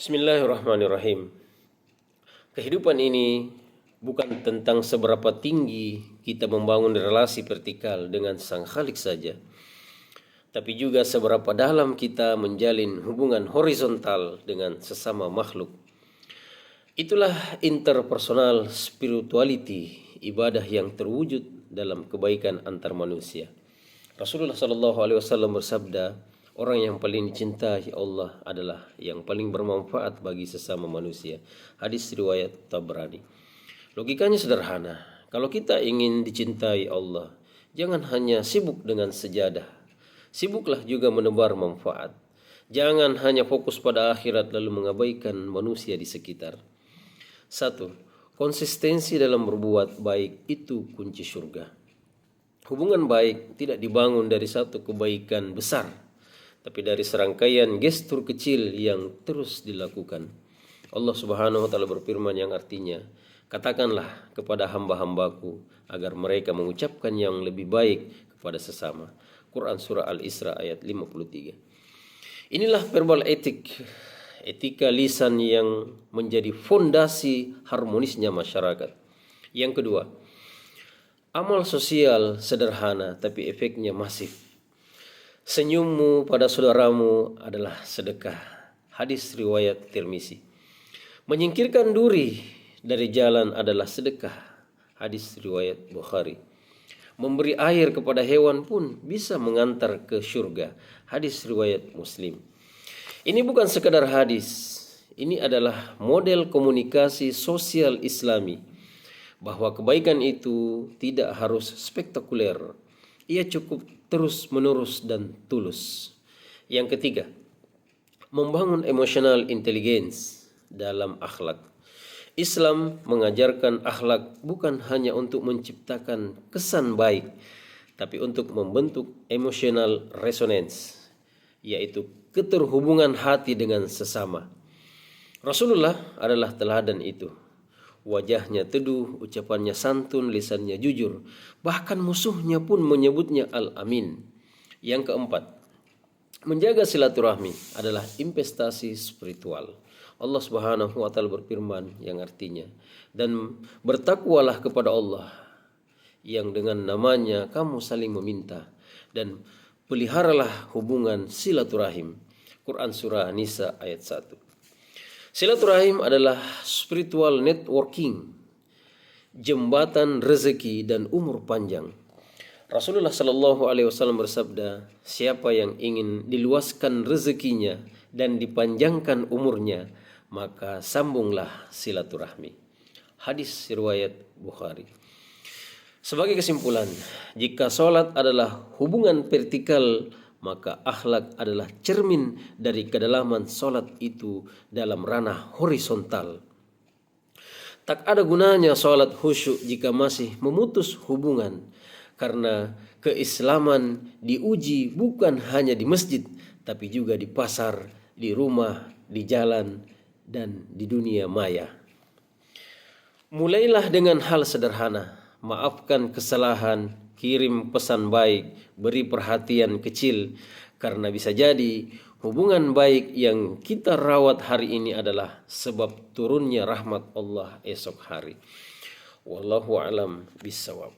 Bismillahirrahmanirrahim. Kehidupan ini bukan tentang seberapa tinggi kita membangun relasi vertikal dengan Sang Khalik saja, tapi juga seberapa dalam kita menjalin hubungan horizontal dengan sesama makhluk. Itulah interpersonal spirituality, ibadah yang terwujud dalam kebaikan antar manusia. Rasulullah SAW bersabda, orang yang paling dicintai Allah adalah yang paling bermanfaat bagi sesama manusia. Hadis riwayat Tabrani. Logikanya sederhana. Kalau kita ingin dicintai Allah, jangan hanya sibuk dengan sejadah. Sibuklah juga menebar manfaat. Jangan hanya fokus pada akhirat lalu mengabaikan manusia di sekitar. 1. Konsistensi dalam berbuat baik itu kunci surga. Hubungan baik tidak dibangun dari satu kebaikan besar, tapi dari serangkaian gestur kecil yang terus dilakukan. Allah Subhanahu wa taala berfirman yang artinya, katakanlah kepada hamba-hambaku agar mereka mengucapkan yang lebih baik kepada sesama. Quran surah Al-Isra ayat 53. Inilah verbal etika lisan yang menjadi fondasi harmonisnya masyarakat. Yang kedua, amal sosial sederhana tapi efeknya masif. Senyummu pada saudaramu adalah sedekah. Hadis riwayat Tirmizi. Menyingkirkan duri dari jalan adalah sedekah. Hadis riwayat Bukhari. Memberi air kepada hewan pun bisa mengantar ke surga. Hadis riwayat Muslim. Ini bukan sekadar hadis. Ini adalah model komunikasi sosial Islami, bahwa kebaikan itu tidak harus spektakuler. Ia cukup terus menerus dan tulus. Yang ketiga, membangun emotional intelligence dalam akhlak. Islam mengajarkan akhlak bukan hanya untuk menciptakan kesan baik, tapi untuk membentuk emotional resonance, yaitu keterhubungan hati dengan sesama. Rasulullah adalah teladan itu. Wajahnya teduh, ucapannya santun, lisannya jujur. Bahkan musuhnya pun menyebutnya Al-Amin. Yang keempat, menjaga silaturahmi adalah investasi spiritual. Allah Subhanahu wa taala berfirman yang artinya, dan bertakwalah kepada Allah yang dengan namanya kamu saling meminta, dan peliharalah hubungan silaturahim. Quran surah Nisa ayat 1. Silaturahim adalah spiritual networking, jembatan rezeki dan umur panjang. Rasulullah Shallallahu Alaihi Wasallam bersabda, siapa yang ingin diluaskan rezekinya dan dipanjangkan umurnya, maka sambunglah silaturahmi. Hadis riwayat Bukhari. Sebagai kesimpulan, jika sholat adalah hubungan vertikal, maka akhlak adalah cermin dari kedalaman sholat itu dalam ranah horizontal. Tak ada gunanya sholat khusyuk jika masih memutus hubungan, karena keislaman diuji bukan hanya di masjid, tapi juga di pasar, di rumah, di jalan, dan di dunia maya. Mulailah dengan hal sederhana, maafkan kesalahan, kirim pesan baik, beri perhatian kecil, karena bisa jadi hubungan baik yang kita rawat hari ini adalah sebab turunnya rahmat Allah esok hari. Wallahu a'lam bishawab.